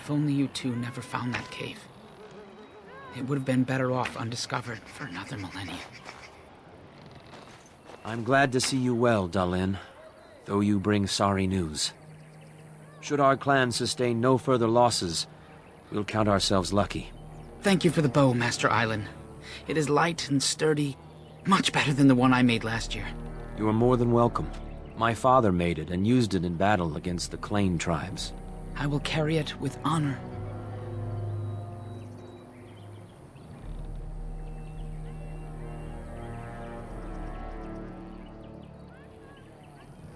If only you two never found that cave. It would have been better off undiscovered for another millennia. I'm glad to see you well, Dalin, though you bring sorry news. Should our clan sustain no further losses, we'll count ourselves lucky. Thank you for the bow, Master Island. It is light and sturdy, much better than the one I made last year. You are more than welcome. My father made it and used it in battle against the Clane tribes. I will carry it with honor.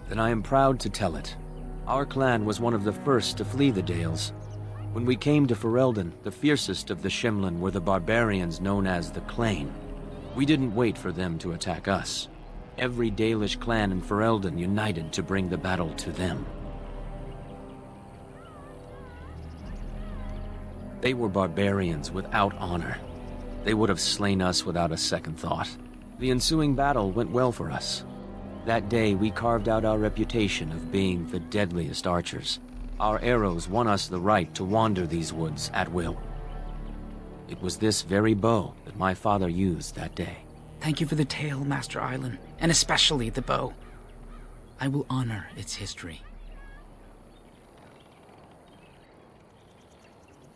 Then I am proud to tell it. Our clan was one of the first to flee the Dales. When we came to Ferelden, the fiercest of the Shemlen were the barbarians known as the Clane. We didn't wait for them to attack us. Every Dalish clan in Ferelden united to bring the battle to them. They were barbarians without honor. They would have slain us without a second thought. The ensuing battle went well for us. That day, we carved out our reputation of being the deadliest archers. Our arrows won us the right to wander these woods at will. It was this very bow that my father used that day. Thank you for the tale, Master Island, and especially the bow. I will honor its history.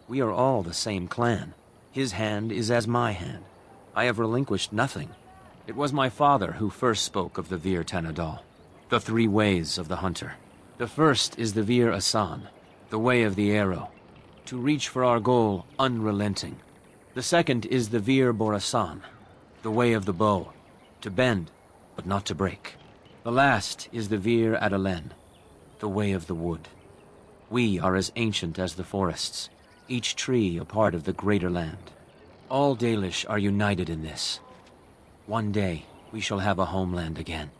We are all the same clan. His hand is as my hand. I have relinquished nothing. It was my father who first spoke of the Vir Tanadal, the three ways of the hunter. The first is the Vir Asan, the way of the arrow, to reach for our goal unrelenting. The second is the Vir Borasan, the way of the bow, to bend, but not to break. The last is the Vir Adalen, the way of the wood. We are as ancient as the forests, each tree a part of the greater land. All Dalish are united in this. One day, we shall have a homeland again.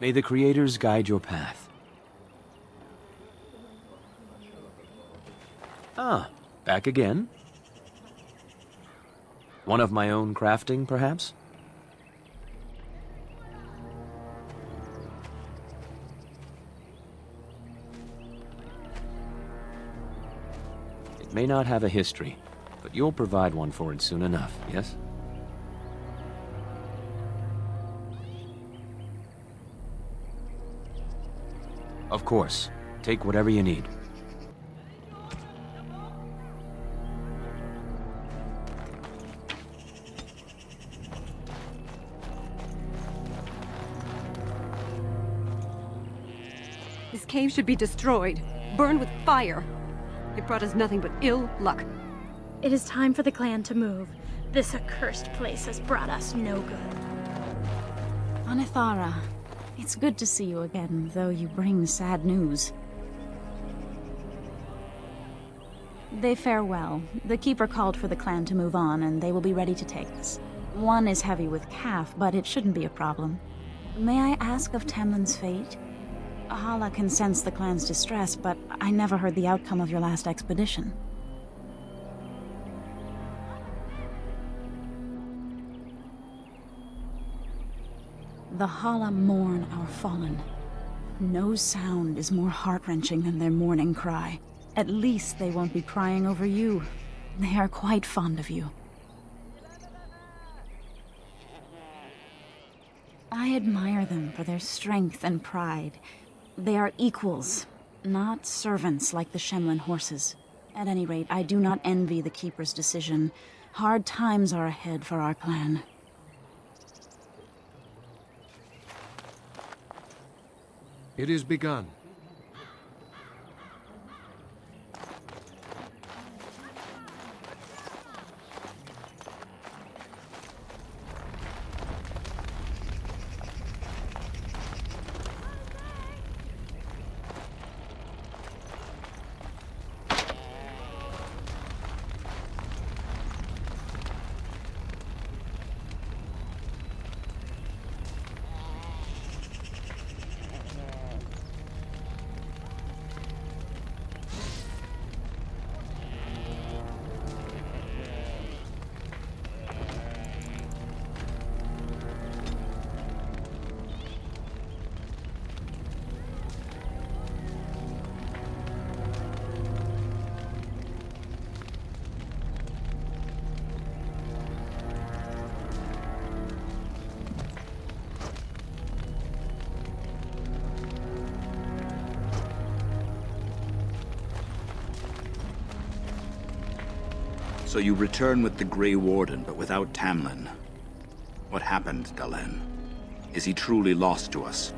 May the Creators guide your path. Ah, back again? One of my own crafting, perhaps? It may not have a history, but you'll provide one for it soon enough, yes? Of course. Take whatever you need. This cave should be destroyed, burned with fire. It brought us nothing but ill luck. It is time for the clan to move. This accursed place has brought us no good. Anithara, it's good to see you again, though you bring sad news. They fare well. The Keeper called for the clan to move on, and they will be ready to take us. One is heavy with calf, but it shouldn't be a problem. May I ask of Tamlen's fate? Hala can sense the clan's distress, but I never heard the outcome of your last expedition. The Hala mourn our fallen. No sound is more heart-wrenching than their mourning cry. At least they won't be crying over you. They are quite fond of you. I admire them for their strength and pride. They are equals, not servants like the Shemlen horses. At any rate, I do not envy the Keeper's decision. Hard times are ahead for our clan. It is begun. So you return with the Grey Warden, but without Tamlen. What happened, Dalen? Is he truly lost to us?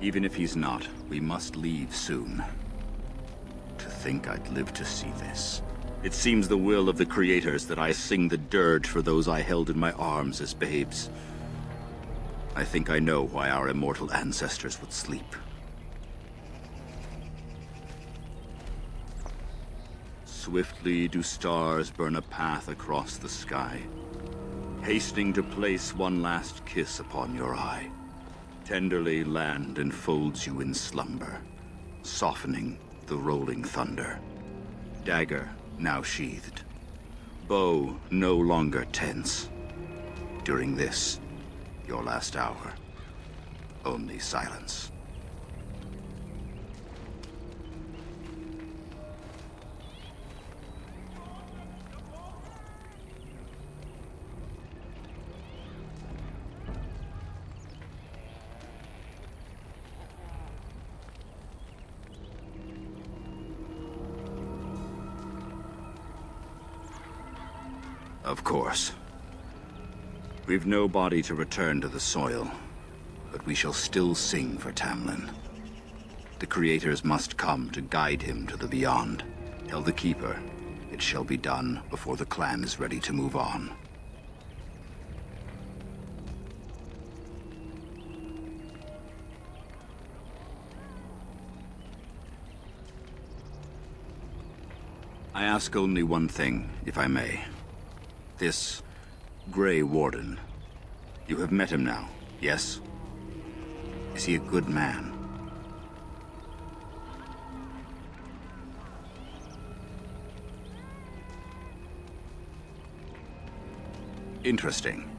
Even if he's not, we must leave soon. To think I'd live to see this. It seems the will of the creators that I sing the dirge for those I held in my arms as babes. I think I know why our immortal ancestors would sleep. Swiftly do stars burn a path across the sky, hastening to place one last kiss upon your eye. Tenderly land enfolds you in slumber, softening the rolling thunder. Dagger now sheathed, bow no longer tense. During this, your last hour, only silence. Of course. We've no body to return to the soil, but we shall still sing for Tamlen. The creators must come to guide him to the beyond. Tell the Keeper, it shall be done before the clan is ready to move on. I ask only one thing, if I may. This Grey Warden. You have met him now, yes? Is he a good man? Interesting.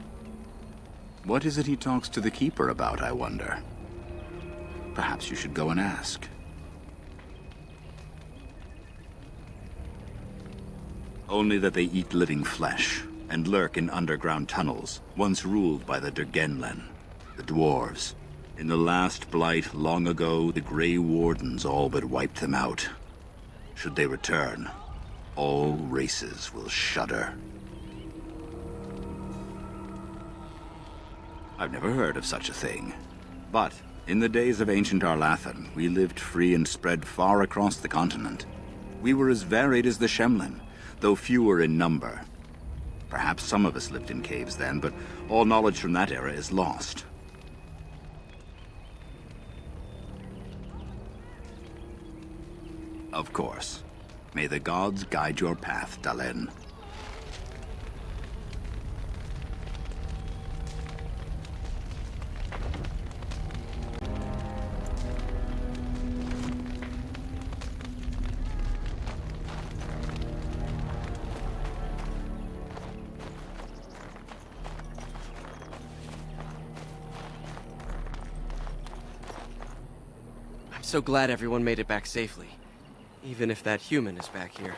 What is it he talks to the Keeper about, I wonder? Perhaps you should go and ask. Only that they eat living flesh and lurk in underground tunnels, once ruled by the Dergenlen, the dwarves. In the last blight long ago, the Grey Wardens all but wiped them out. Should they return, all races will shudder. I've never heard of such a thing. But in the days of ancient Arlathan, we lived free and spread far across the continent. We were as varied as the Shemlen, though fewer in number. Perhaps some of us lived in caves then, but all knowledge from that era is lost. Of course. May the gods guide your path, Dalen. I'm so glad everyone made it back safely. Even if that human is back here.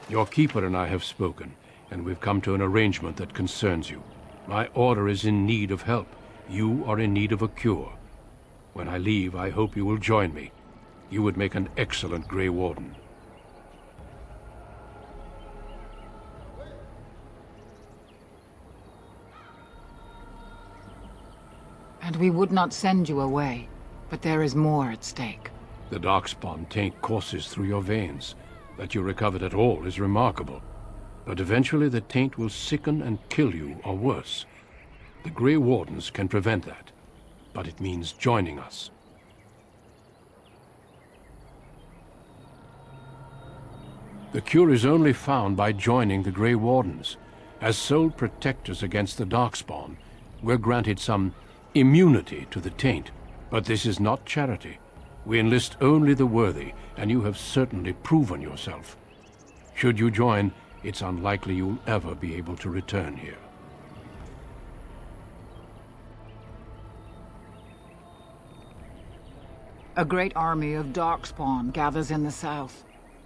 Your Keeper and I have spoken, and we've come to an arrangement that concerns you. My order is in need of help. You are in need of a cure. When I leave, I hope you will join me. You would make an excellent Grey Warden. And we would not send you away, but there is more at stake. The Darkspawn taint courses through your veins. That you recovered at all is remarkable. But eventually the taint will sicken and kill you, or worse. The Grey Wardens can prevent that, but it means joining us. The cure is only found by joining the Grey Wardens. As sole protectors against the Darkspawn, we're granted some immunity to the taint. But this is not charity. We enlist only the worthy, and you have certainly proven yourself. Should you join, it's unlikely you'll ever be able to return here. A great army of Darkspawn gathers in the south.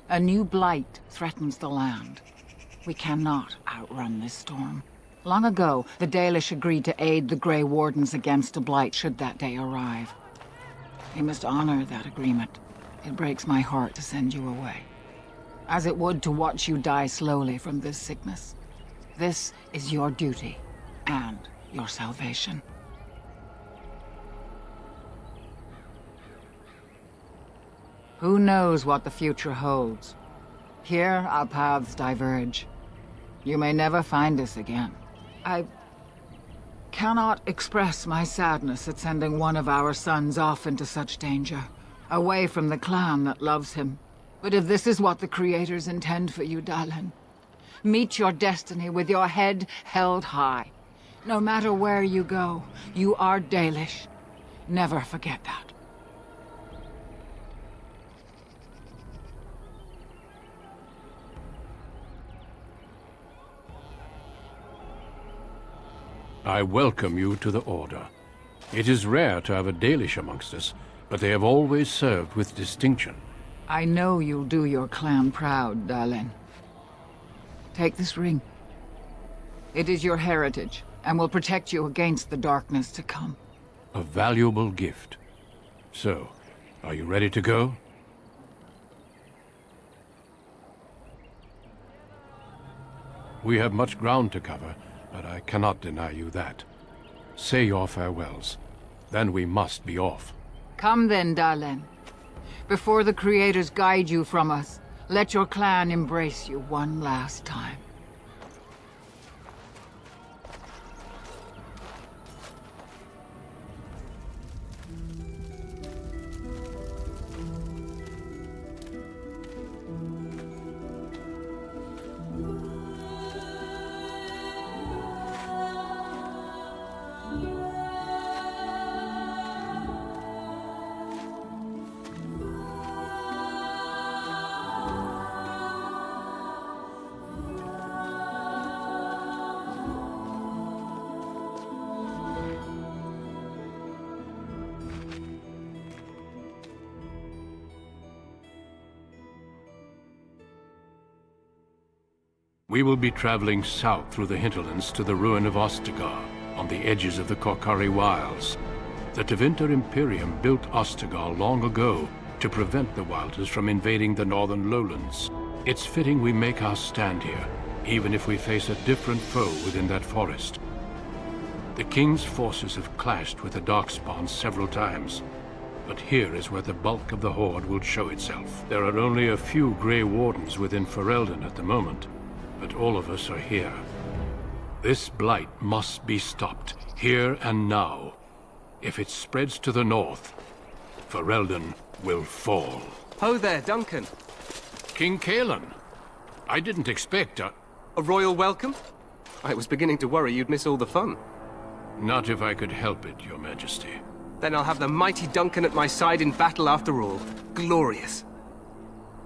A new blight threatens the land. We cannot outrun this storm. Long ago, the Dalish agreed to aid the Grey Wardens against a blight should that day arrive. We must honor that agreement. It breaks my heart to send you away, as it would to watch you die slowly from this sickness. This is your duty, and your salvation. Who knows what the future holds? Here, our paths diverge. You may never find us again. I cannot express my sadness at sending one of our sons off into such danger, away from the clan that loves him. But if this is what the Creators intend for you, Dalish, meet your destiny with your head held high. No matter where you go, you are Dalish. Never forget that. I welcome you to the Order. It is rare to have a Dalish amongst us, but they have always served with distinction. I know you'll do your clan proud, Dalish. Take this ring. It is your heritage, and will protect you against the darkness to come. A valuable gift. So, are you ready to go? We have much ground to cover, but I cannot deny you that. Say your farewells. Then we must be off. Come then, Dalish. Before the Creators guide you from us, let your clan embrace you one last time. We will be traveling south through the hinterlands to the ruin of Ostagar, on the edges of the Korkari Wilds. The Tevinter Imperium built Ostagar long ago to prevent the Wilders from invading the northern lowlands. It's fitting we make our stand here, even if we face a different foe within that forest. The King's forces have clashed with the Darkspawn several times, but here is where the bulk of the Horde will show itself. There are only a few Grey Wardens within Ferelden at the moment, but all of us are here. This blight must be stopped, here and now. If it spreads to the north, Ferelden will fall. Ho there, Duncan. King Kaelan. I didn't expect a royal welcome? I was beginning to worry you'd miss all the fun. Not if I could help it, Your Majesty. Then I'll have the mighty Duncan at my side in battle after all. Glorious.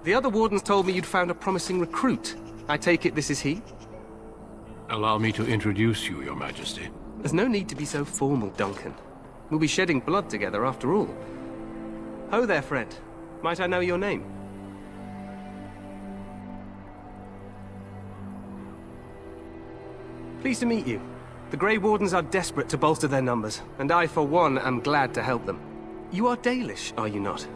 The other wardens told me you'd found a promising recruit. I take it this is he? Allow me to introduce you, Your Majesty. There's no need to be so formal, Duncan. We'll be shedding blood together after all. Ho there, friend. Might I know your name? Pleased to meet you. The Grey Wardens are desperate to bolster their numbers, and I, for one, am glad to help them. You are Dalish, are you not?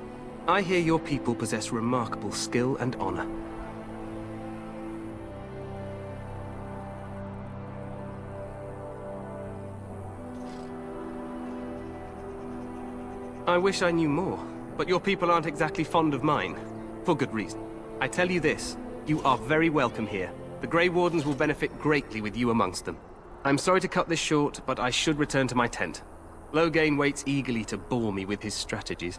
I hear your people possess remarkable skill and honor. I wish I knew more, but your people aren't exactly fond of mine. For good reason. I tell you this, you are very welcome here. The Grey Wardens will benefit greatly with you amongst them. I'm sorry to cut this short, but I should return to my tent. Loghain waits eagerly to bore me with his strategies.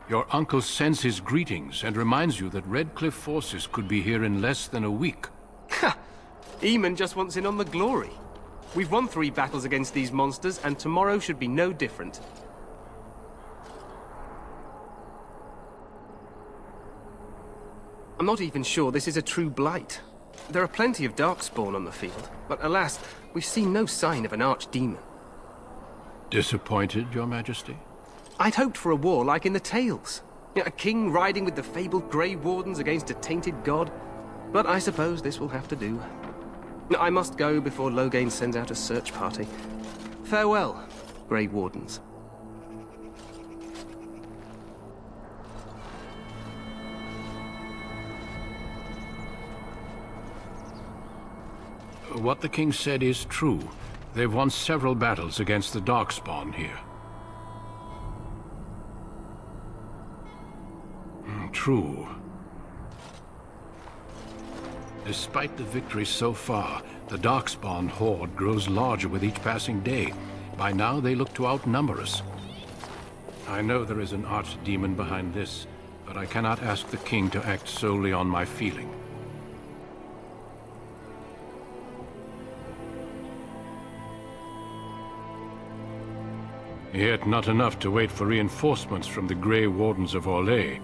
Your uncle sends his greetings and reminds you that Redcliffe forces could be here in less than a week. Ha! Eamon just wants in on the glory. We've won 3 battles against these monsters, and tomorrow should be no different. I'm not even sure this is a true blight. There are plenty of Darkspawn on the field, but alas, we've seen no sign of an archdemon. Disappointed, Your Majesty? I'd hoped for a war like in the tales. A king riding with the fabled Grey Wardens against a tainted god. But I suppose this will have to do. I must go before Loghain sends out a search party. Farewell, Grey Wardens. What the king said is true. They've won several battles against the Darkspawn here. True. Despite the victories so far, the Darkspawn horde grows larger with each passing day. By now, they look to outnumber us. I know there is an archdemon behind this, but I cannot ask the king to act solely on my feeling. Yet not enough to wait for reinforcements from the Grey Wardens of Orlais.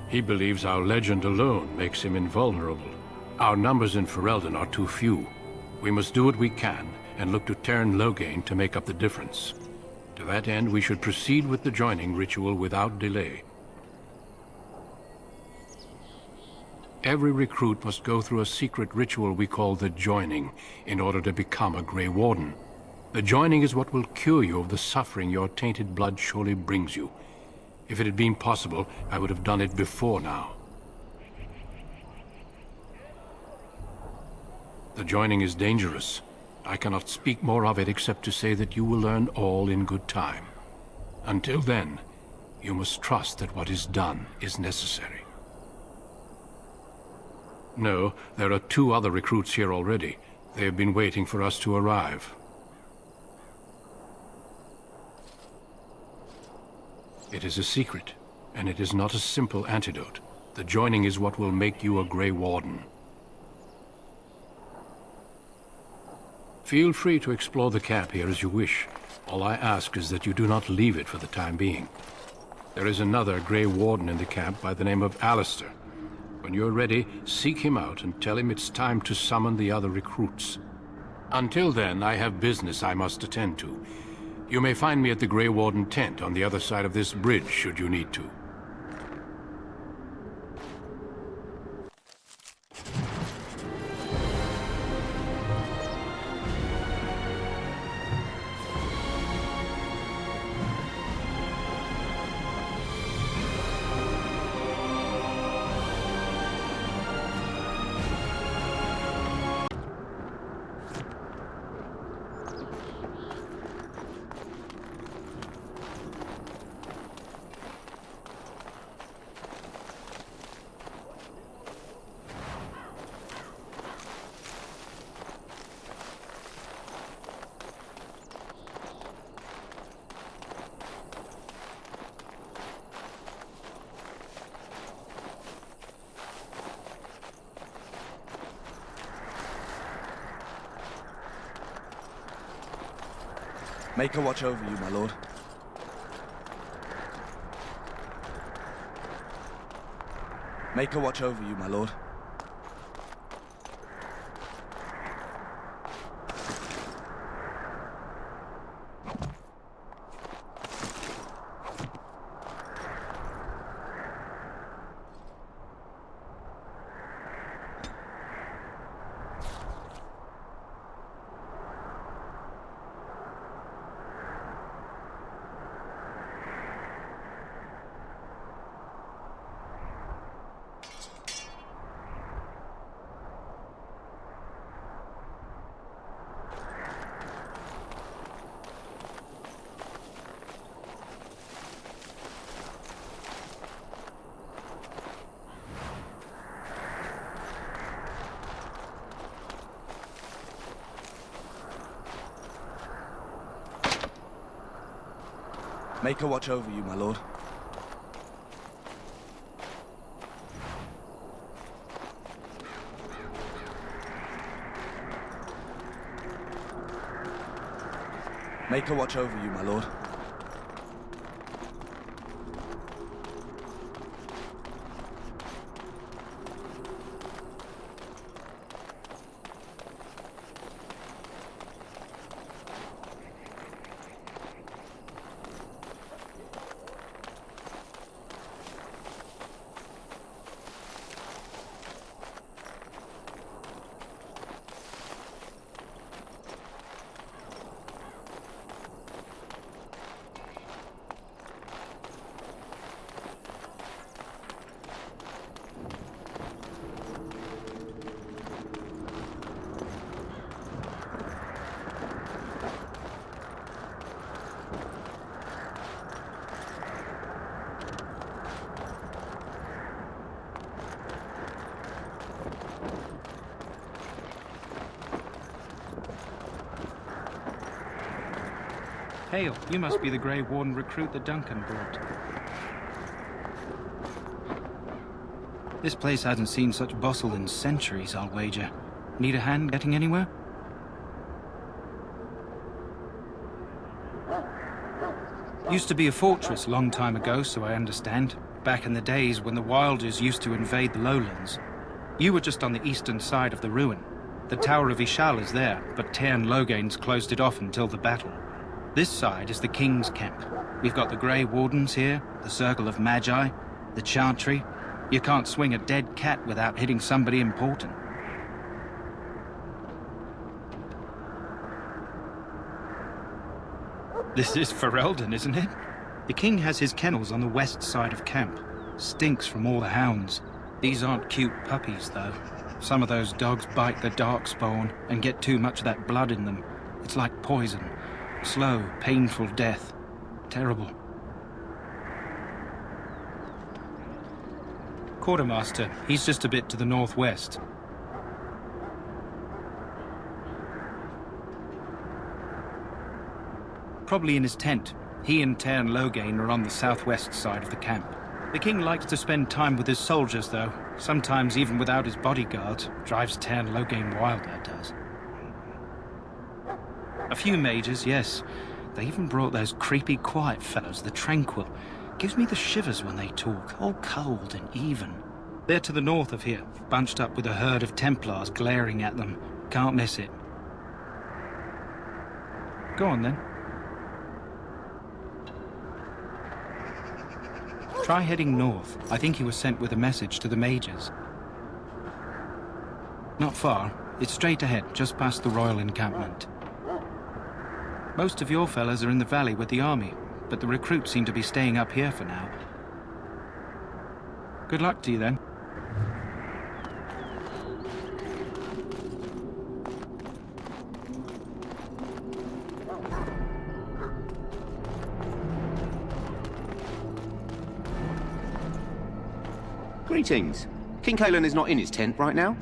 He believes our legend alone makes him invulnerable. Our numbers in Ferelden are too few. We must do what we can and look to Teyrn Loghain to make up the difference. To that end, we should proceed with the joining ritual without delay. Every recruit must go through a secret ritual we call the Joining in order to become a Grey Warden. The joining is what will cure you of the suffering your tainted blood surely brings you. If it had been possible, I would have done it before now. The joining is dangerous. I cannot speak more of it except to say that you will learn all in good time. Until then, you must trust that what is done is necessary. No, there are 2 other recruits here already. They have been waiting for us to arrive. It is a secret, and it is not a simple antidote. The joining is what will make you a Grey Warden. Feel free to explore the camp here as you wish. All I ask is that you do not leave it for the time being. There is another Grey Warden in the camp by the name of Alistair. When you're ready, seek him out and tell him it's time to summon the other recruits. Until then, I have business I must attend to. You may find me at the Grey Warden tent on the other side of this bridge, should you need to. Make a watch over you, my lord. Make a watch over you, my lord. Make a watch over you, my lord. Make a watch over you, my lord. Hail, you must be the Grey Warden recruit that Duncan brought. This place hasn't seen such bustle in centuries, I'll wager. Need a hand getting anywhere? Used to be a fortress long time ago, so I understand. Back in the days when the Wilders used to invade the lowlands. You were just on the eastern side of the ruin. The Tower of Ishal is there, but Tairn Logain's closed it off until the battle. This side is the King's camp. We've got the Grey Wardens here, the Circle of Magi, the Chantry. You can't swing a dead cat without hitting somebody important. This is Ferelden, isn't it? The King has his kennels on the west side of camp. Stinks from all the hounds. These aren't cute puppies, though. Some of those dogs bite the darkspawn and get too much of that blood in them. It's like poison. Slow, painful death. Terrible. Quartermaster, he's just a bit to the northwest. Probably in his tent. He and Tairn Logain are on the southwest side of the camp. The King likes to spend time with his soldiers, though. Sometimes even without his bodyguards. Drives Tairn Logain wild, that does. A few mages, yes. They even brought those creepy quiet fellows, the Tranquil. Gives me the shivers when they talk, all cold and even. They're to the north of here, bunched up with a herd of Templars glaring at them. Can't miss it. Go on, then. Try heading north. I think he was sent with a message to the mages. Not far. It's straight ahead, just past the royal encampment. Most of your fellas are in the valley with the army, but the recruits seem to be staying up here for now. Good luck to you, then. Greetings. King Cailan is not in his tent right now?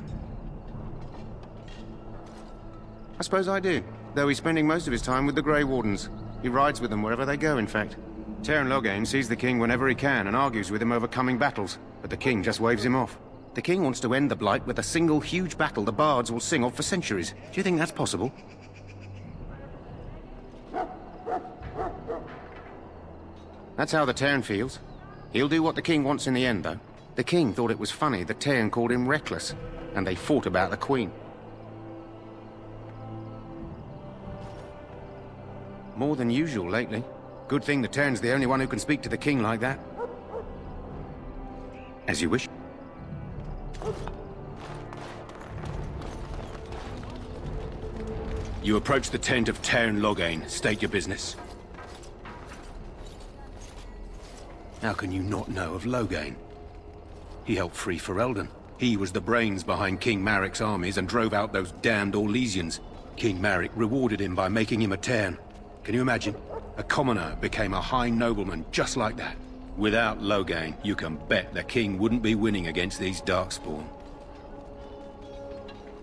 I suppose I do, though he's spending most of his time with the Grey Wardens. He rides with them wherever they go, in fact. Tairn Logain sees the King whenever he can and argues with him over coming battles, but the King just waves him off. The King wants to end the Blight with a single huge battle the bards will sing of for centuries. Do you think that's possible? That's how the Tairn feels. He'll do what the King wants in the end, though. The King thought it was funny that Tairn called him reckless, and they fought about the Queen. More than usual lately. Good thing the Tairn's the only one who can speak to the King like that. As you wish. You approach the tent of Tairn Logain. State your business. How can you not know of Logain? He helped free Ferelden. He was the brains behind King Maric's armies and drove out those damned Orlesians. King Maric rewarded him by making him a Tairn. Can you imagine? A commoner became a high nobleman just like that. Without Logain, you can bet the King wouldn't be winning against these Darkspawn.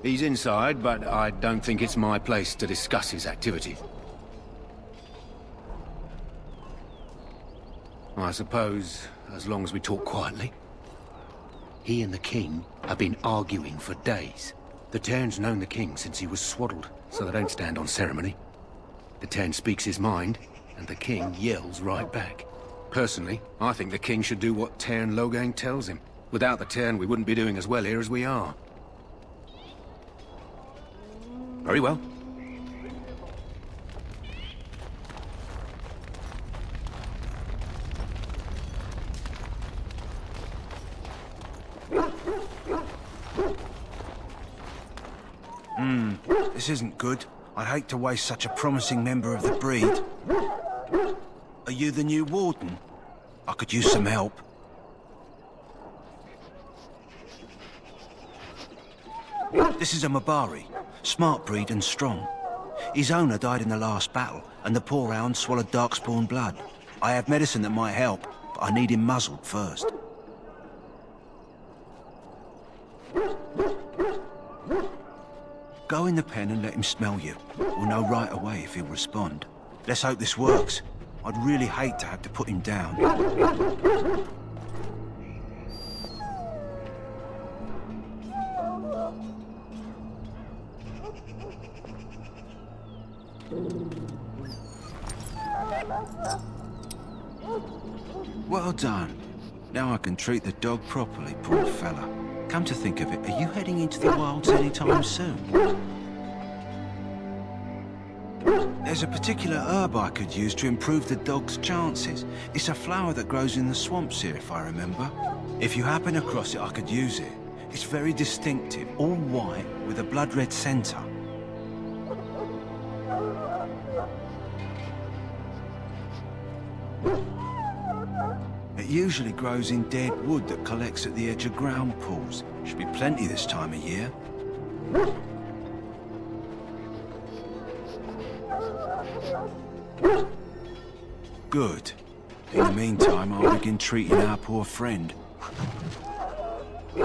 He's inside, but I don't think it's my place to discuss his activities. I suppose, as long as we talk quietly. He and the King have been arguing for days. The Tairn's known the King since he was swaddled, so they don't stand on ceremony. The Tairn speaks his mind, and the King yells right back. Personally, I think the King should do what Tairn Logain tells him. Without the Tairn, we wouldn't be doing as well here as we are. Very well. This isn't good. I'd hate to waste such a promising member of the breed. Are you the new warden? I could use some help. This is a Mabari. Smart breed and strong. His owner died in the last battle, and the poor hound swallowed Darkspawn blood. I have medicine that might help, but I need him muzzled first. Go in the pen and let him smell you. We'll know right away if he'll respond. Let's hope this works. I'd really hate to have to put him down. Well done. Now I can treat the dog properly, poor fella. Come to think of it, are you heading into the wilds anytime soon? There's a particular herb I could use to improve the dog's chances. It's a flower that grows in the swamps here, if I remember. If you happen across it, I could use it. It's very distinctive, all white with a blood-red centre. It usually grows in dead wood that collects at the edge of ground pools. Should be plenty this time of year. Good. In the meantime, I'll begin treating our poor friend. We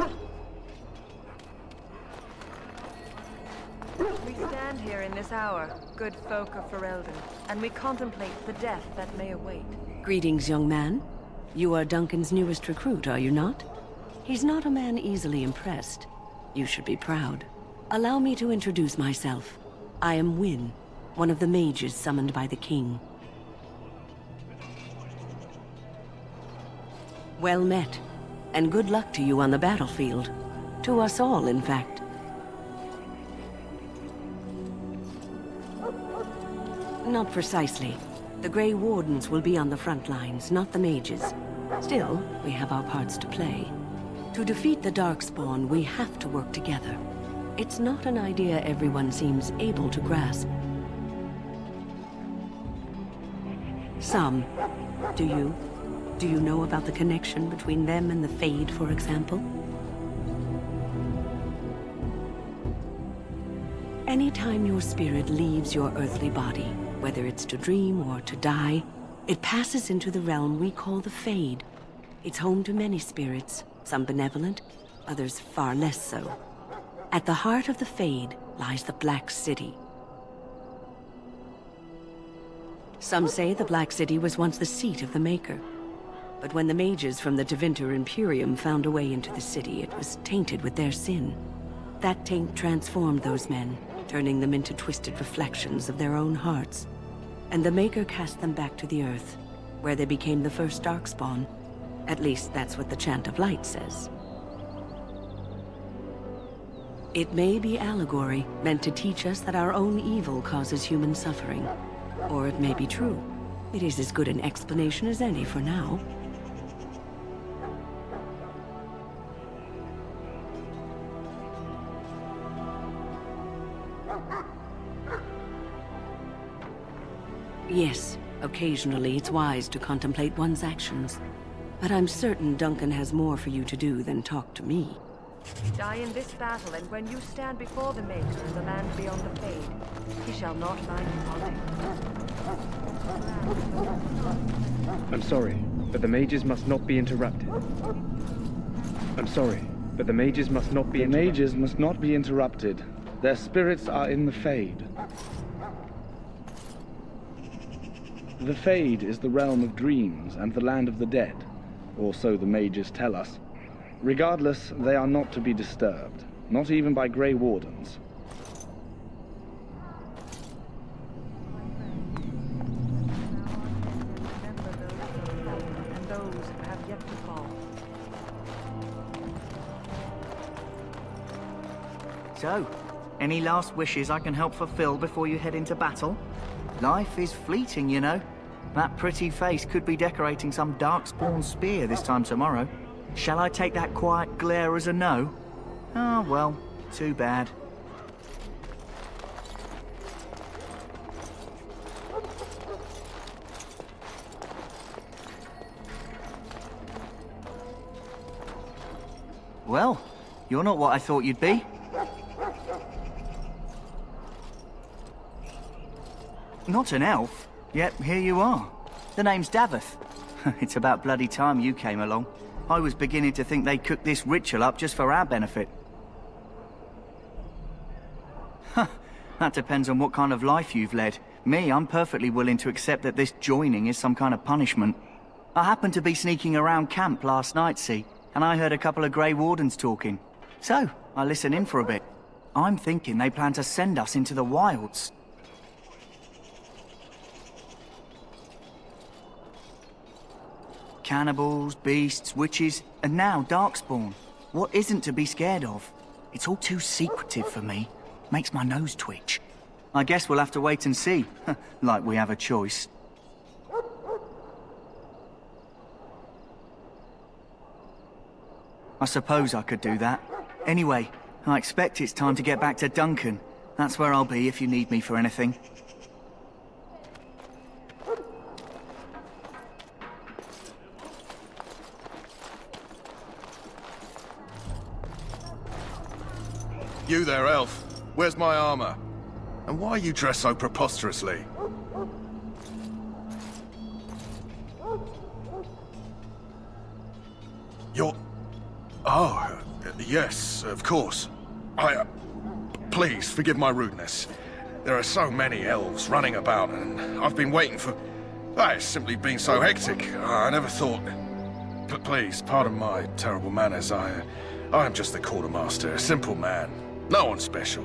stand here in this hour, good folk of Ferelden, and we contemplate the death that may await. Greetings, young man. You are Duncan's newest recruit, are you not? He's not a man easily impressed. You should be proud. Allow me to introduce myself. I am Wynne, one of the mages summoned by the king. Well met, and good luck to you on the battlefield. To us all, in fact. Not precisely. The Grey Wardens will be on the front lines, not the mages. Still, we have our parts to play. To defeat the Darkspawn, we have to work together. It's not an idea everyone seems able to grasp. Some. Do you? Do you know about the connection between them and the Fade, for example? Anytime your spirit leaves your earthly body, whether it's to dream or to die, it passes into the realm we call the Fade. It's home to many spirits, some benevolent, others far less so. At the heart of the Fade lies the Black City. Some say the Black City was once the seat of the Maker. But when the mages from the Tevinter Imperium found a way into the city, it was tainted with their sin. That taint transformed those men, turning them into twisted reflections of their own hearts. And the Maker cast them back to the Earth, where they became the first Darkspawn. At least that's what the Chant of Light says. It may be allegory, meant to teach us that our own evil causes human suffering. Or it may be true. It is as good an explanation as any for now. Yes, occasionally it's wise to contemplate one's actions. But I'm certain Duncan has more for you to do than talk to me. Die in this battle, and when you stand before the Maker in the land beyond the Fade, he shall not find you wanting. I'm sorry, but the mages must not be interrupted. I'm sorry, but the mages must not be interrupted. The mages must not be interrupted. Their spirits are in the Fade. The Fade is the realm of dreams and the land of the dead, or so the mages tell us. Regardless, they are not to be disturbed, not even by Grey Wardens. And those who have yet to fall. So, any last wishes I can help fulfill before you head into battle? Life is fleeting, you know. That pretty face could be decorating some Darkspawn spear this time tomorrow. Shall I take that quiet glare as a no? Oh, well, too bad. Well, you're not what I thought you'd be. Not an elf, yet here you are. The name's Daveth. It's about bloody time you came along. I was beginning to think they cooked this ritual up just for our benefit. Huh, that depends on what kind of life you've led. Me, I'm perfectly willing to accept that this joining is some kind of punishment. I happened to be sneaking around camp last night, see, and I heard a couple of Grey Wardens talking. So, I listened in for a bit. I'm thinking they plan to send us into the wilds. Cannibals, beasts, witches, and now Darkspawn. What isn't to be scared of? It's all too secretive for me. Makes my nose twitch. I guess we'll have to wait and see. Like we have a choice. I suppose I could do that. Anyway, I expect it's time to get back to Duncan. That's where I'll be if you need me for anything. You there, Elf. Where's my armor? And why are you dressed so preposterously? You're... Oh, yes, of course. Please, forgive my rudeness. There are so many elves running about, and I've been waiting for... It's simply been so hectic. I never thought... Please, pardon my terrible manners. I am just the quartermaster, a simple man. No one special.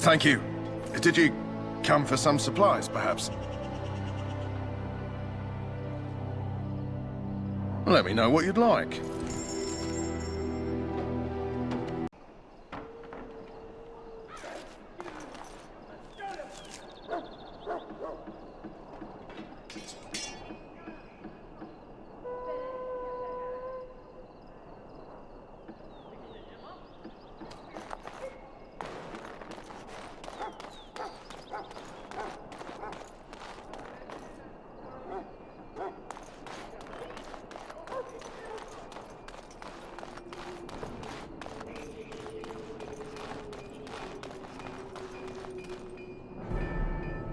Thank you. Did you come for some supplies, perhaps? Let me know what you'd like.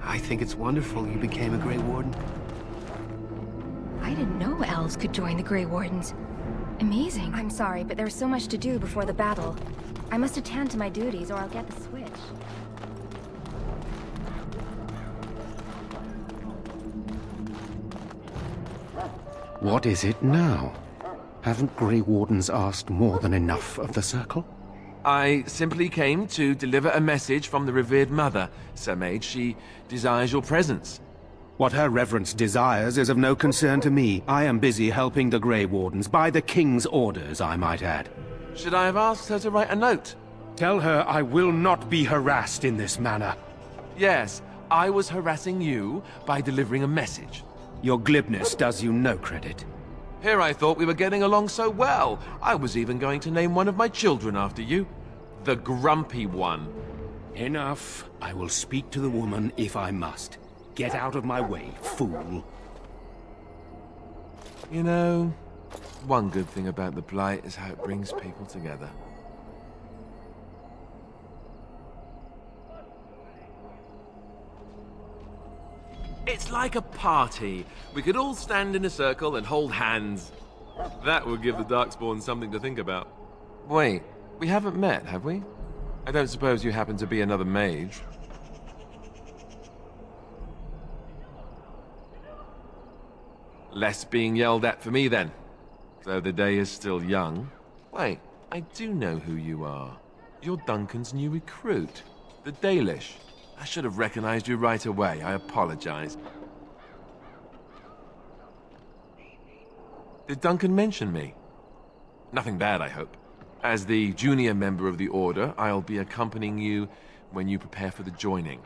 I think it's wonderful you became a Grey Warden. I didn't know elves could join the Grey Wardens. Amazing. I'm sorry, but there's so much to do before the battle. I must attend to my duties or I'll get the switch. What is it now? Haven't Grey Wardens asked more than enough of the Circle? I simply came to deliver a message from the revered mother, Sir Mage. She desires your presence. What her reverence desires is of no concern to me. I am busy helping the Grey Wardens, by the King's orders, I might add. Should I have asked her to write a note? Tell her I will not be harassed in this manner. Yes, I was harassing you by delivering a message. Your glibness does you no credit. Here I thought we were getting along so well. I was even going to name one of my children after you. The Grumpy One. Enough. I will speak to the woman if I must. Get out of my way, fool. You know, one good thing about the Blight is how it brings people together. It's like a party. We could all stand in a circle and hold hands. That would give the Darkspawn something to think about. Wait, we haven't met, have we? I don't suppose you happen to be another mage. Less being yelled at for me, then. Though the day is still young. Wait, I do know who you are. You're Duncan's new recruit, the Dalish. I should have recognized you right away. I apologize. Did Duncan mention me? Nothing bad, I hope. As the junior member of the Order, I'll be accompanying you when you prepare for the joining.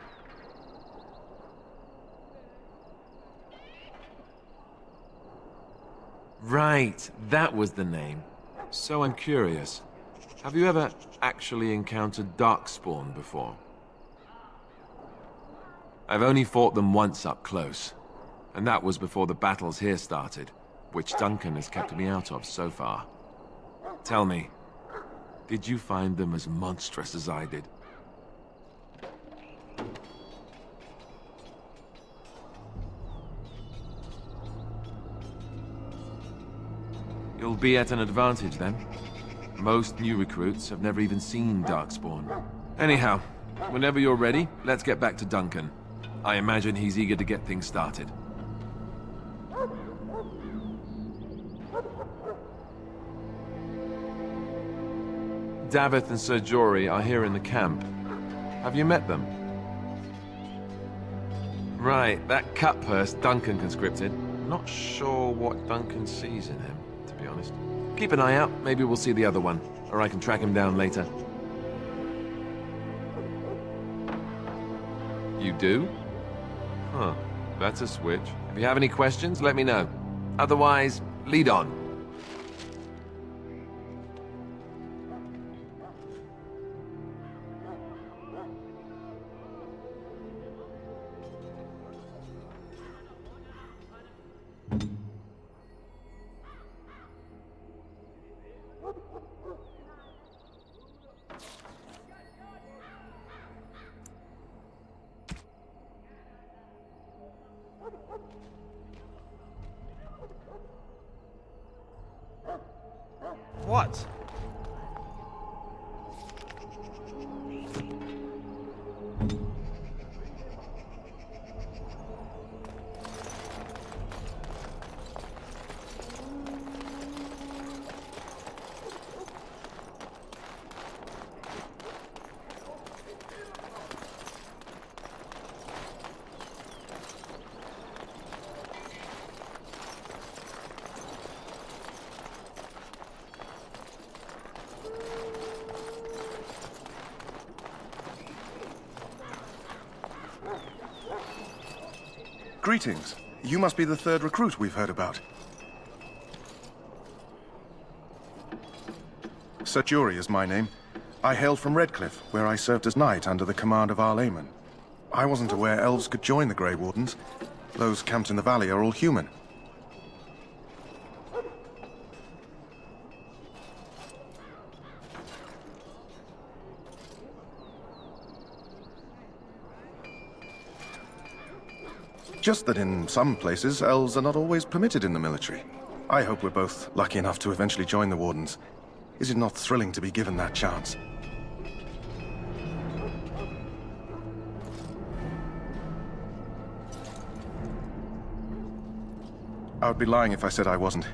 Right, that was the name. So I'm curious. Have you ever actually encountered Darkspawn before? I've only fought them once up close, and that was before the battles here started, which Duncan has kept me out of so far. Tell me, did you find them as monstrous as I did? You'll be at an advantage then. Most new recruits have never even seen Darkspawn. Anyhow, whenever you're ready, let's get back to Duncan. I imagine he's eager to get things started. Davith and Sir Jory are here in the camp. Have you met them? Right, that cutpurse Duncan conscripted. Not sure what Duncan sees in him, to be honest. Keep an eye out, maybe we'll see the other one, or I can track him down later. You do? Huh, that's a switch. If you have any questions, let me know. Otherwise, lead on. What? Greetings. You must be the third recruit we've heard about. Sir Jory is my name. I hail from Redcliffe, where I served as knight under the command of Arl Aemon. I wasn't aware elves could join the Grey Wardens. Those camped in the valley are all human. Just that in some places, elves are not always permitted in the military. I hope we're both lucky enough to eventually join the Wardens. Is it not thrilling to be given that chance? I would be lying if I said I wasn't.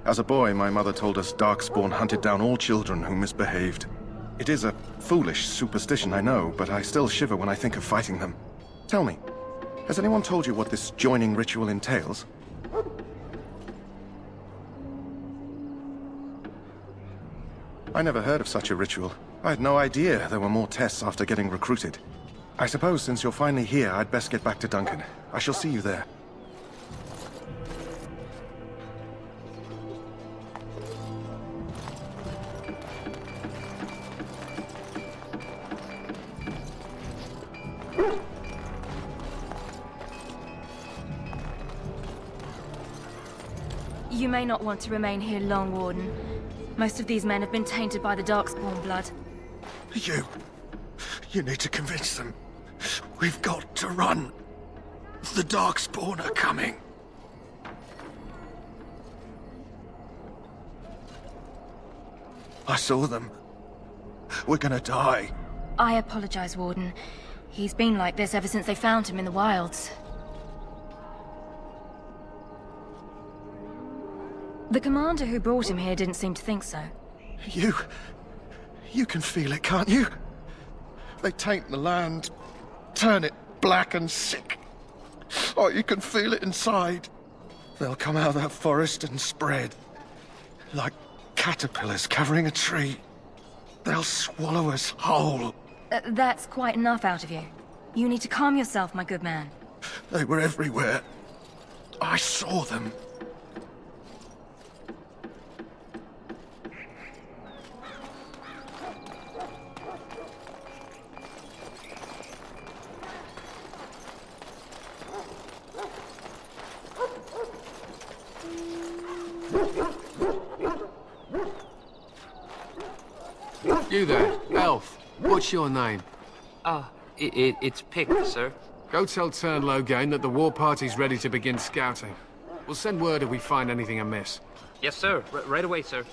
As a boy, my mother told us Darkspawn hunted down all children who misbehaved. It is a foolish superstition, I know, but I still shiver when I think of fighting them. Tell me, has anyone told you what this joining ritual entails? I never heard of such a ritual. I had no idea there were more tests after getting recruited. I suppose since you're finally here, I'd best get back to Duncan. I shall see you there. You may not want to remain here long, Warden. Most of these men have been tainted by the Darkspawn blood. You need to convince them. We've got to run. The Darkspawn are coming. I saw them. We're gonna die. I apologize, Warden. He's been like this ever since they found him in the wilds. The commander who brought him here didn't seem to think so. You can feel it, can't you? They taint the land, turn it black and sick. Oh, you can feel it inside. They'll come out of that forest and spread. Like caterpillars covering a tree. They'll swallow us whole. That's quite enough out of you. You need to calm yourself, my good man. They were everywhere. I saw them. You there, Elf. What's your name? It's Pick, sir. Go tell Turnlow that the war party's ready to begin scouting. We'll send word if we find anything amiss. Yes, sir. Right away, sir.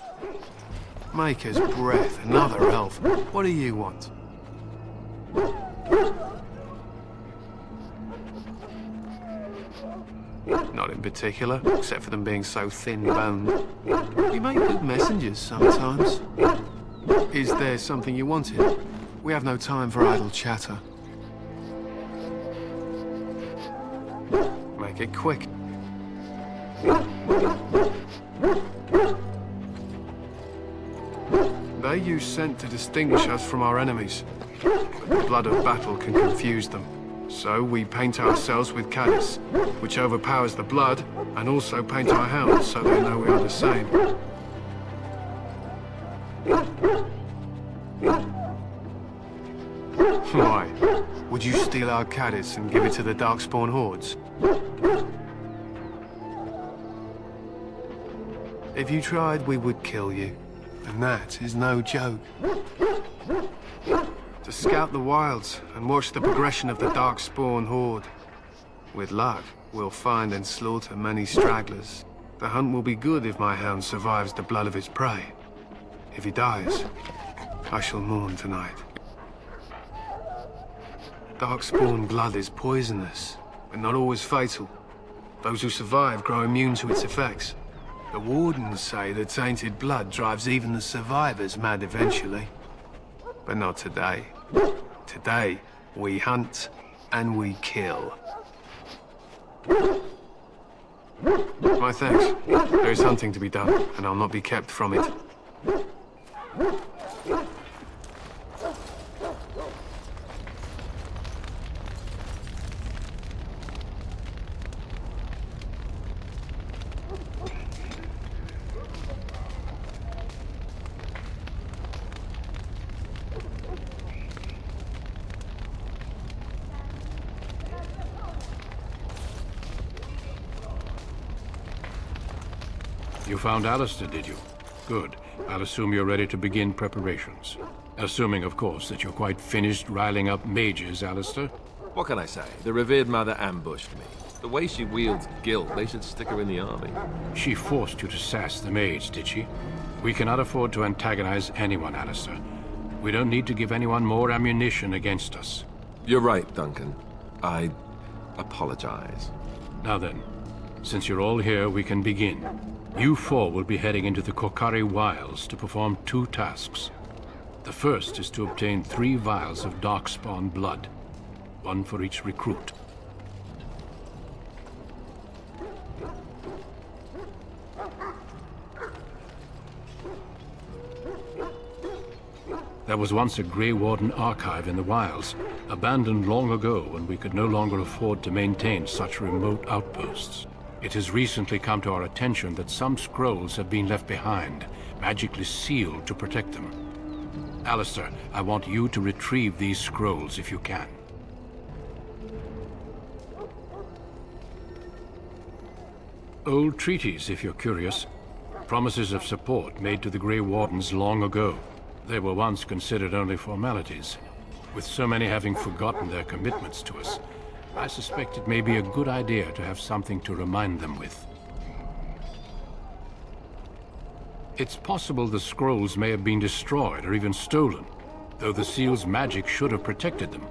Maker's breath, another elf. What do you want? Not in particular, except for them being so thin-boned. You make good messengers sometimes. Is there something you wanted? We have no time for idle chatter. Make it quick. They use scent to distinguish us from our enemies. But the blood of battle can confuse them. So we paint ourselves with caddis, which overpowers the blood, and also paint our hounds so they know we are the same. Why? Would you steal our caddis and give it to the Darkspawn hordes? If you tried, we would kill you. And that is no joke. To scout the wilds and watch the progression of the Darkspawn horde. With luck, we'll find and slaughter many stragglers. The hunt will be good if my hound survives the blood of his prey. If he dies, I shall mourn tonight. Darkspawn blood is poisonous, but not always fatal. Those who survive grow immune to its effects. The wardens say the tainted blood drives even the survivors mad eventually. But not today. Today, we hunt and we kill. My thanks. There is hunting to be done, and I'll not be kept from it. You found Alistair, did you? Good. I'll assume you're ready to begin preparations. Assuming, of course, that you're quite finished riling up mages, Alistair. What can I say? The revered mother ambushed me. The way she wields guilt, they should stick her in the army. She forced you to sass the mage, did she? We cannot afford to antagonize anyone, Alistair. We don't need to give anyone more ammunition against us. You're right, Duncan. I apologize. Now then, since you're all here, we can begin. You four will be heading into the Kokari Wilds to perform 2 tasks. The first is to obtain 3 vials of Darkspawn blood, 1 for each recruit. There was once a Grey Warden archive in the wilds, abandoned long ago when we could no longer afford to maintain such remote outposts. It has recently come to our attention that some scrolls have been left behind, magically sealed to protect them. Alistair, I want you to retrieve these scrolls if you can. Old treaties, if you're curious. Promises of support made to the Grey Wardens long ago. They were once considered only formalities. With so many having forgotten their commitments to us, I suspect it may be a good idea to have something to remind them with. It's possible the scrolls may have been destroyed or even stolen, though the seal's magic should have protected them.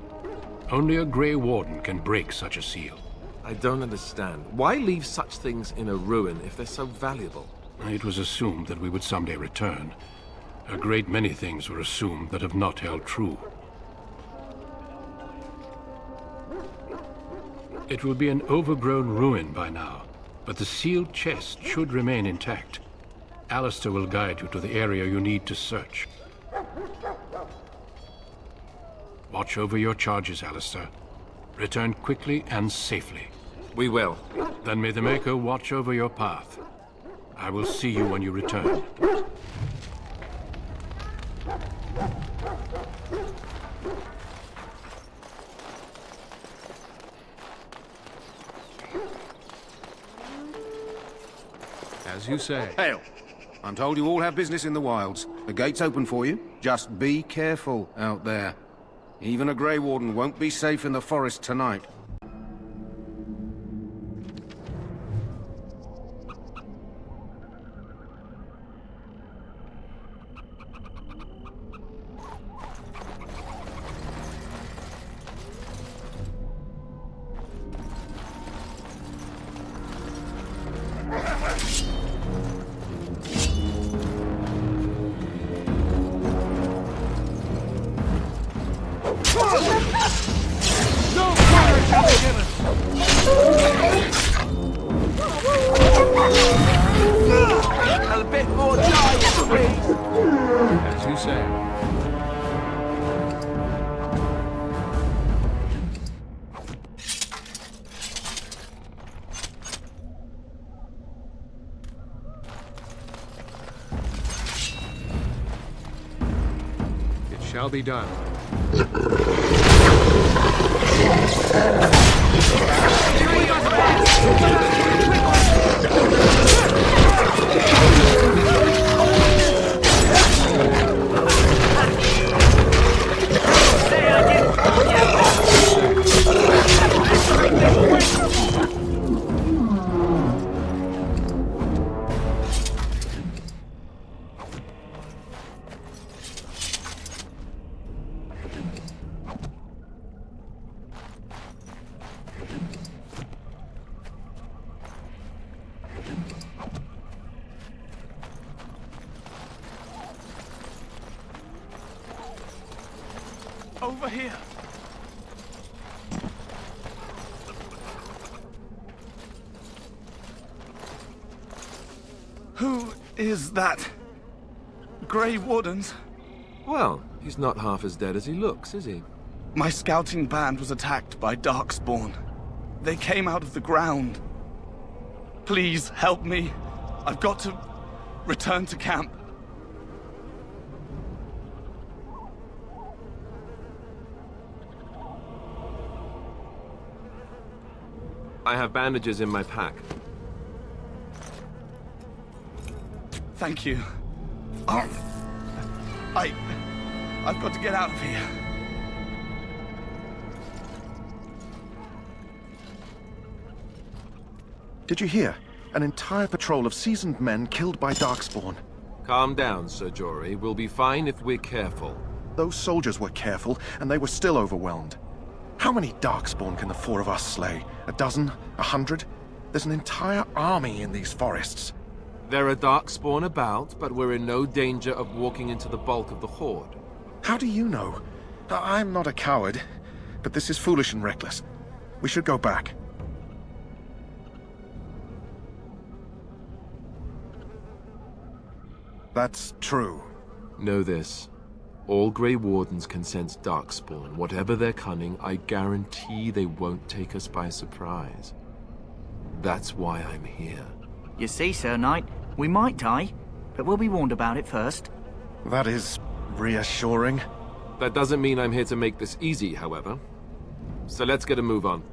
Only a Grey Warden can break such a seal. I don't understand. Why leave such things in a ruin if they're so valuable? It was assumed that we would someday return. A great many things were assumed that have not held true. It will be an overgrown ruin by now, but the sealed chest should remain intact. Alistair will guide you to the area you need to search. Watch over your charges, Alistair. Return quickly and safely. We will. Then may the Maker watch over your path. I will see you when you return. As you say. Hail! I'm told you all have business in the wilds. The gate's open for you. Just be careful out there. Even a Grey Warden won't be safe in the forest tonight. Shall be done. Over here. Who is that? Grey Wardens? Well, he's not half as dead as he looks, is he? My scouting band was attacked by Darkspawn. They came out of the ground. Please help me. I've got to return to camp. I have bandages in my pack. Thank you. I've got to get out of here. Did you hear? An entire patrol of seasoned men killed by Darkspawn. Calm down, Sir Jory. We'll be fine if we're careful. Those soldiers were careful, and they were still overwhelmed. How many Darkspawn can the four of us slay? A dozen? 100? There's an entire army in these forests. There are Darkspawn about, but we're in no danger of walking into the bulk of the Horde. How do you know? I'm not a coward, but this is foolish and reckless. We should go back. That's true. Know this. All Grey Wardens can sense Darkspawn. Whatever their cunning, I guarantee they won't take us by surprise. That's why I'm here. You see, Sir Knight, we might die, but we'll be warned about it first. That is reassuring. That doesn't mean I'm here to make this easy, however. So let's get a move on.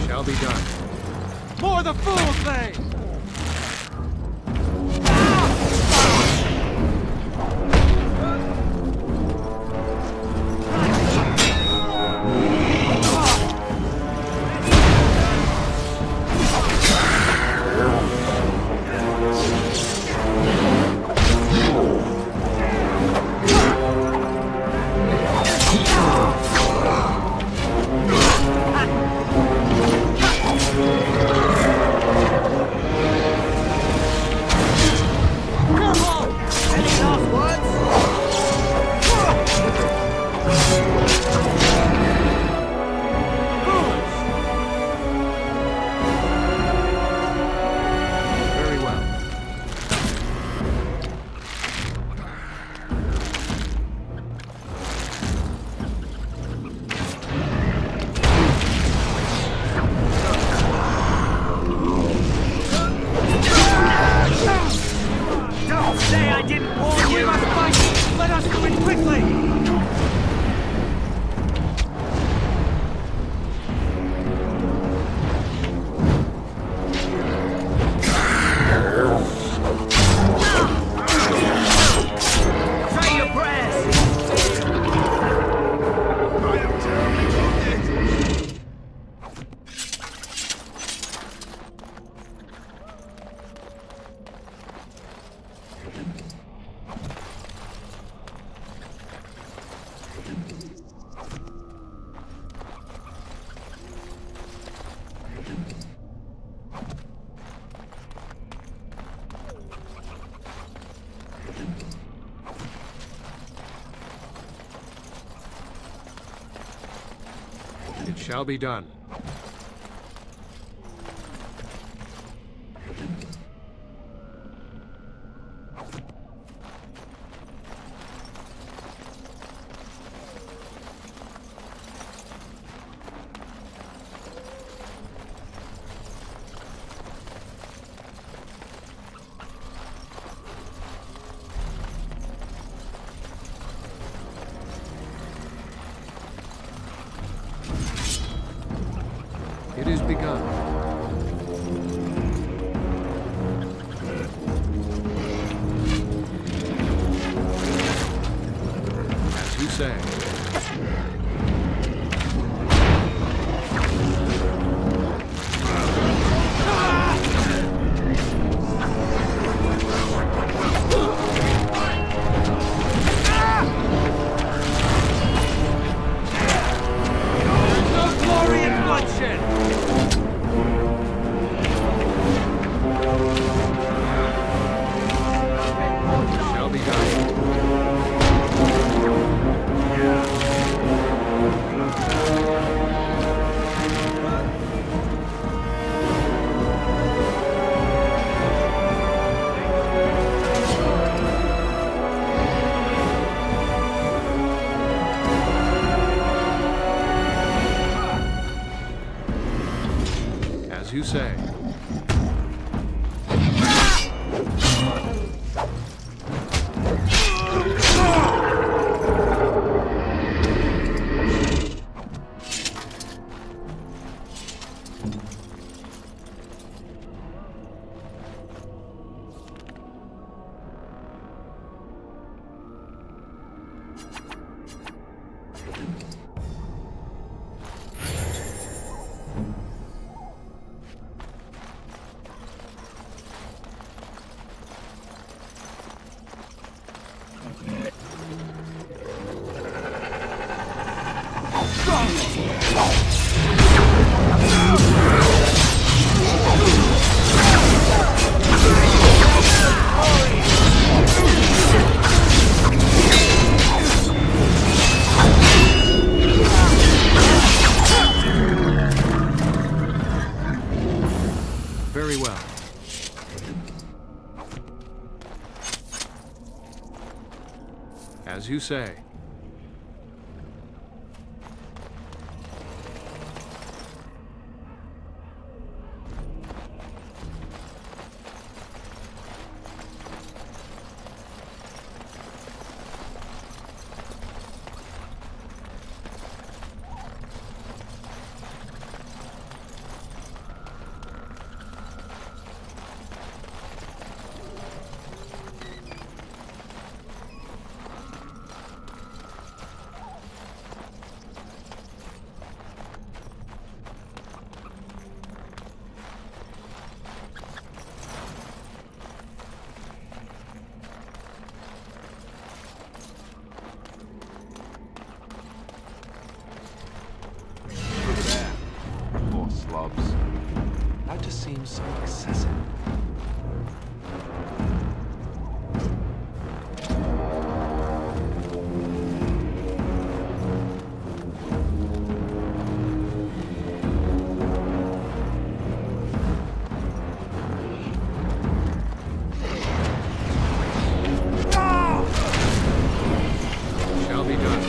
Shall be done. More the fools, they! Shall be done. It is begun. As you say. As you say. Very well. As you say. Poor slobs. That just seems so excessive. Shall be done.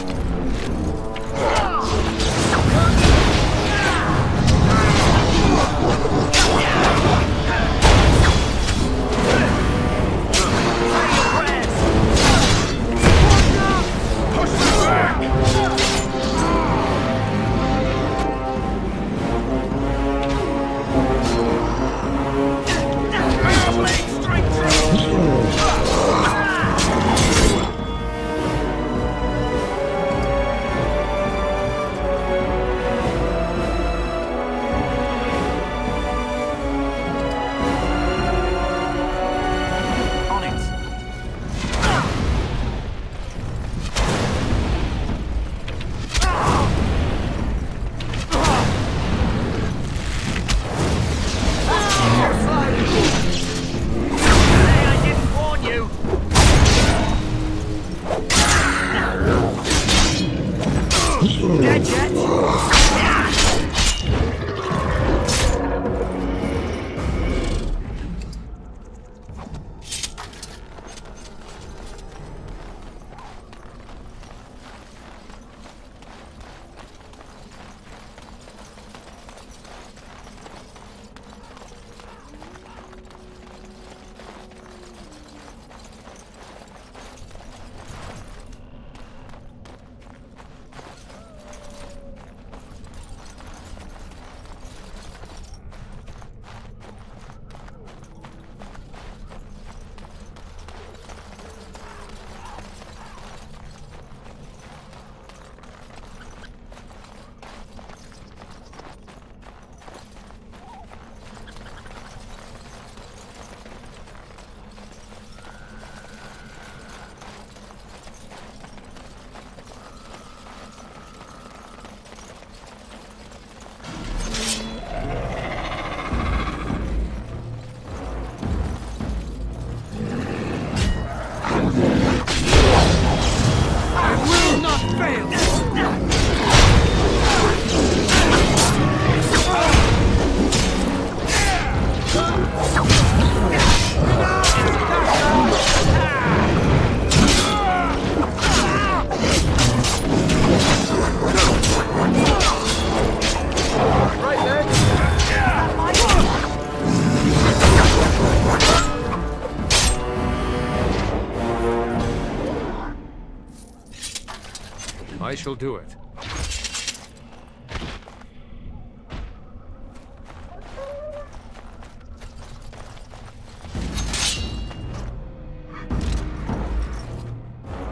This'll do it.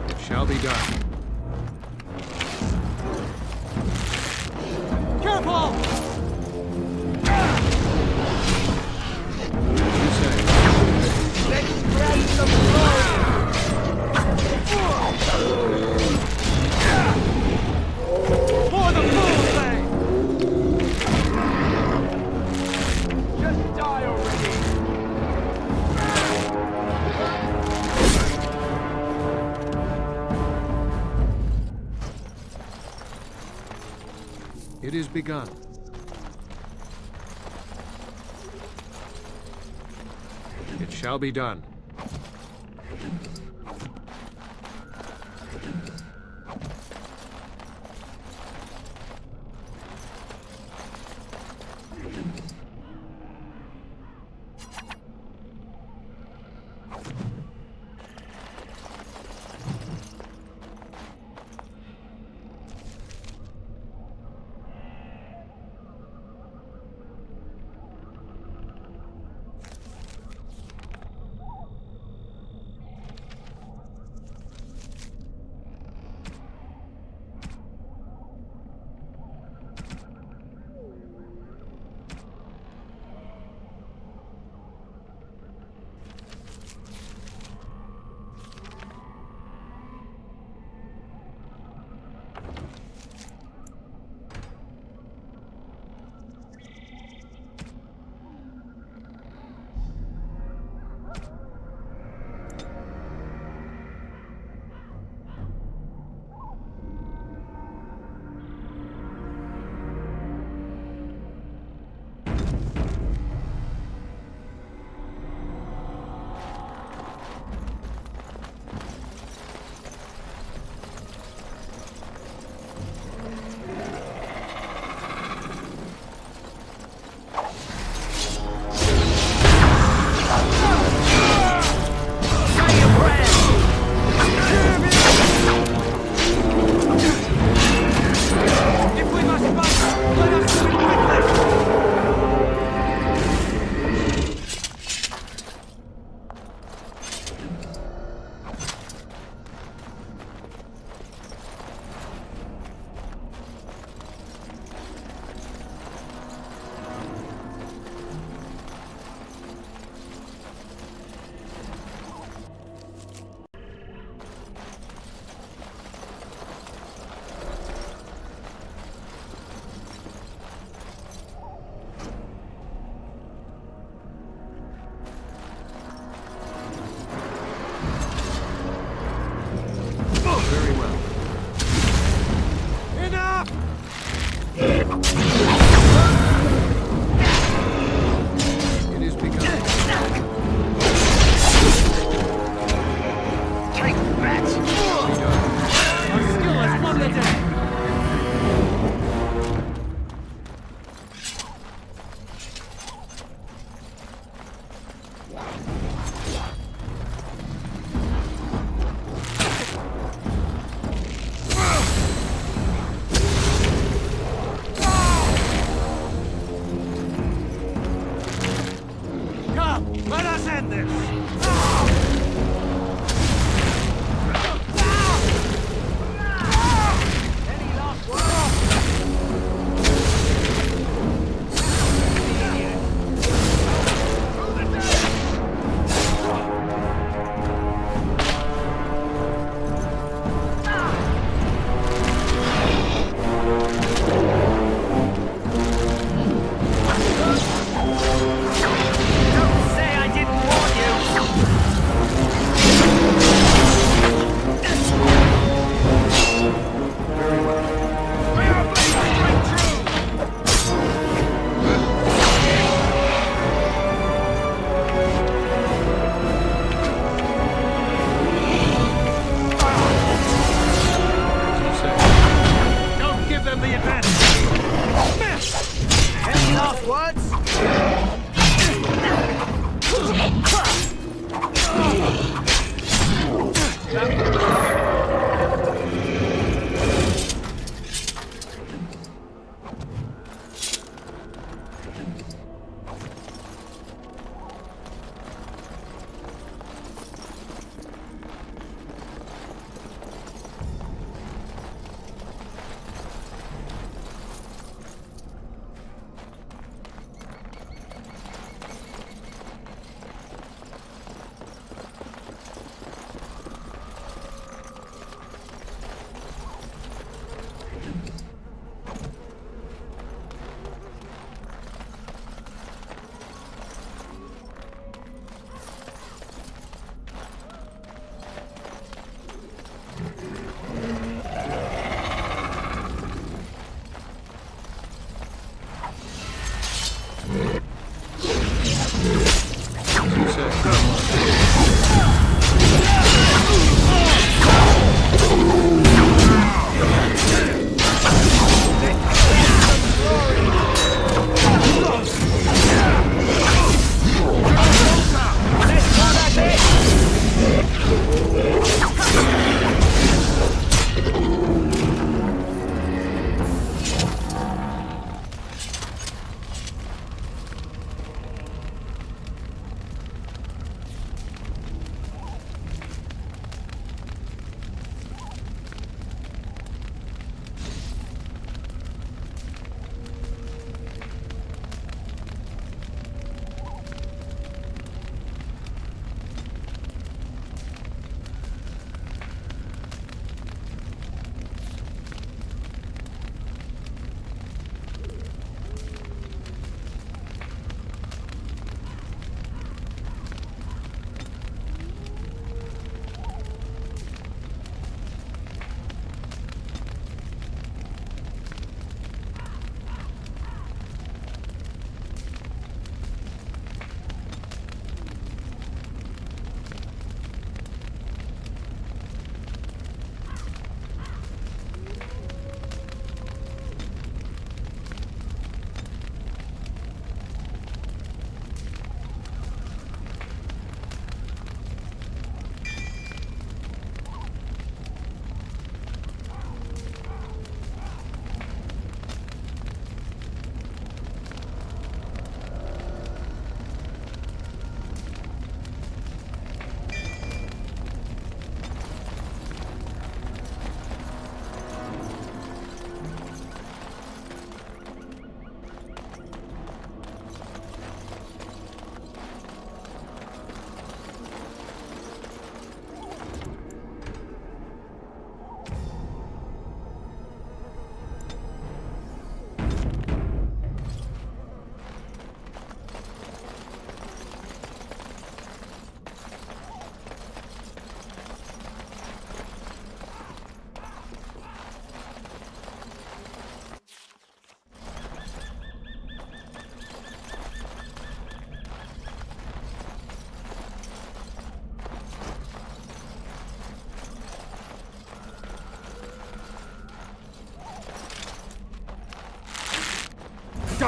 It shall be done. Careful! Let's grab some glory! For the full thing! Just die already! It is begun. It shall be done.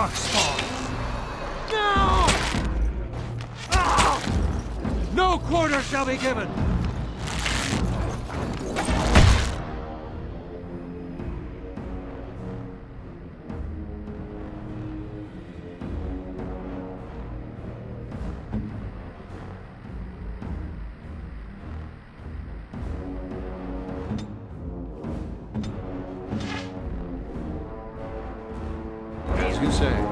darkspawn! No! No quarter shall be given! As you say.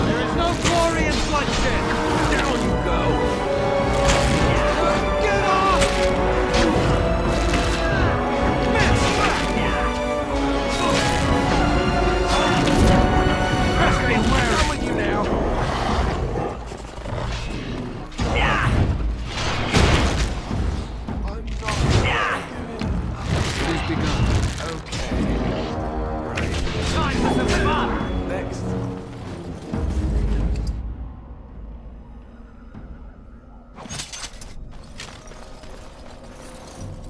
There is no glory in bloodshed! Down you go! Get off! Come with you now! It is begun. Okay. Right. Time for some fun! Next.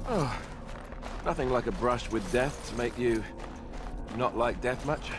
Oh, nothing like a brush with death to make you not like death much.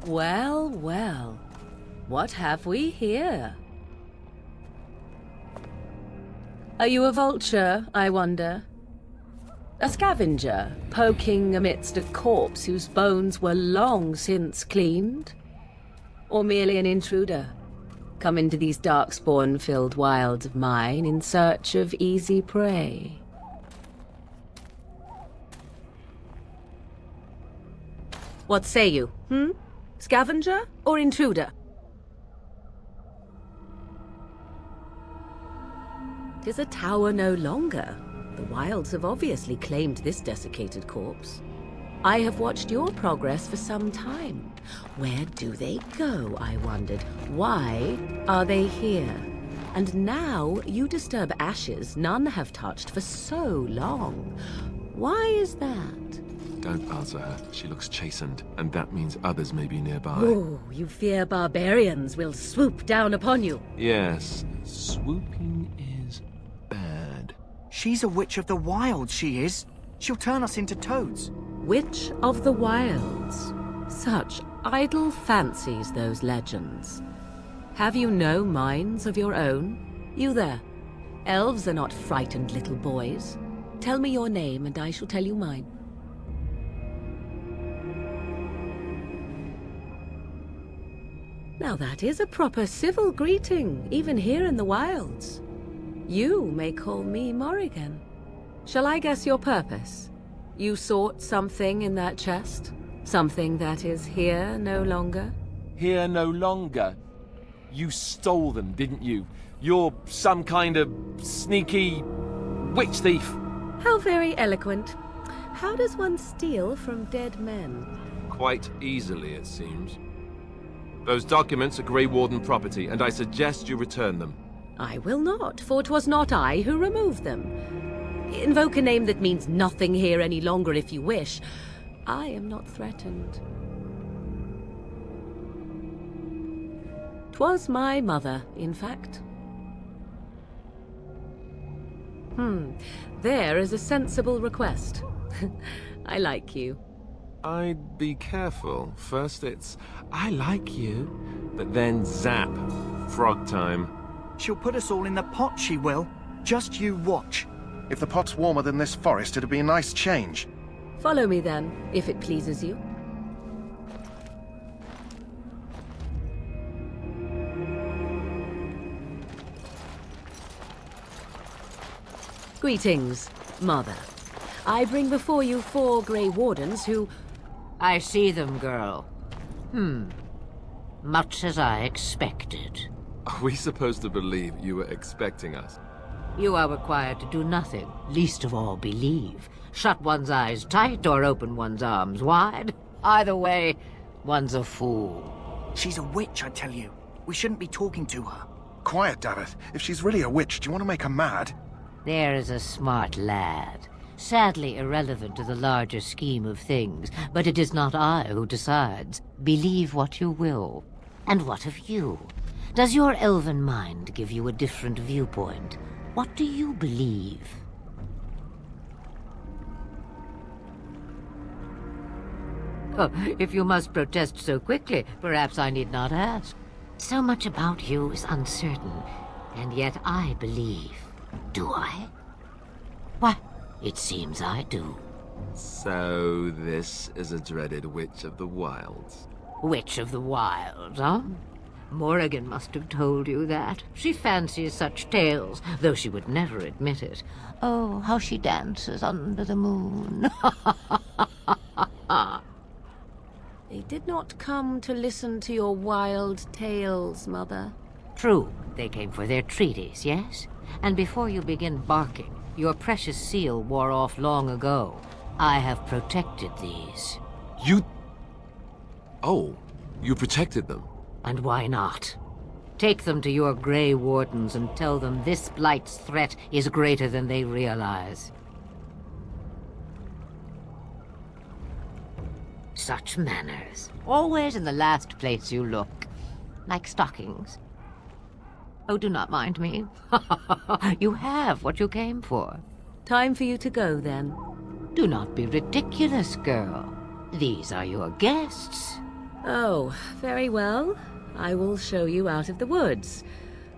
Well, well. What have we here? Are you a vulture, I wonder? A scavenger, poking amidst a corpse whose bones were long since cleaned? Or merely an intruder, come into these darkspawn-filled wilds of mine in search of easy prey? What say you, Scavenger or intruder? 'Tis a tower no longer. The wilds have obviously claimed this desiccated corpse. I have watched your progress for some time. Where do they go, I wondered? Why are they here? And now you disturb ashes none have touched for so long. Why is that? Don't answer her. She looks chastened, and that means others may be nearby. Oh, you fear barbarians will swoop down upon you. Yes, swooping is bad. She's a witch of the wilds, she is. She'll turn us into toads. Witch of the wilds. Such idle fancies, those legends. Have you no minds of your own? You there. Elves are not frightened little boys. Tell me your name, and I shall tell you mine. Now that is a proper civil greeting, even here in the wilds. You may call me Morrigan. Shall I guess your purpose? You sought something in that chest? Something that is here no longer? Here no longer? You stole them, didn't you? You're some kind of sneaky witch thief. How very eloquent. How does one steal from dead men? Quite easily, it seems. Those documents are Grey Warden property, and I suggest you return them. I will not, for 'twas not I who removed them. Invoke a name that means nothing here any longer if you wish. I am not threatened. 'Twas my mother, in fact. There is a sensible request. I like you. I'd be careful. First it's, I like you, but then zap. Frog time. She'll put us all in the pot, she will. Just you watch. If the pot's warmer than this forest, it'd be a nice change. Follow me then, if it pleases you. Greetings, Mother. I bring before you 4 Grey Wardens who... I see them, girl. Much as I expected. Are we supposed to believe you were expecting us? You are required to do nothing, least of all believe. Shut one's eyes tight or open one's arms wide. Either way, one's a fool. She's a witch, I tell you. We shouldn't be talking to her. Quiet, Davith. If she's really a witch, do you want to make her mad? There is a smart lad. Sadly irrelevant to the larger scheme of things, but it is not I who decides. Believe what you will. And what of you? Does your elven mind give you a different viewpoint? What do you believe? Oh, if you must protest so quickly, perhaps I need not ask. So much about you is uncertain, and yet I believe. Do I? Why, it seems I do. So this is a dreaded Witch of the Wilds. Witch of the Wilds, huh? Morrigan must have told you that. She fancies such tales, though she would never admit it. Oh, how she dances under the moon. They did not come to listen to your wild tales, Mother. True, they came for their treaties, yes? And before you begin barking, your precious seal wore off long ago. I have protected these. You... Oh, you protected them? And why not? Take them to your Grey Wardens and tell them this Blight's threat is greater than they realize. Such manners. Always in the last place you look. Like stockings. Oh, do not mind me. You have what you came for. Time for you to go, then. Do not be ridiculous, girl. These are your guests. Oh, very well. I will show you out of the woods.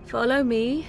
Follow me,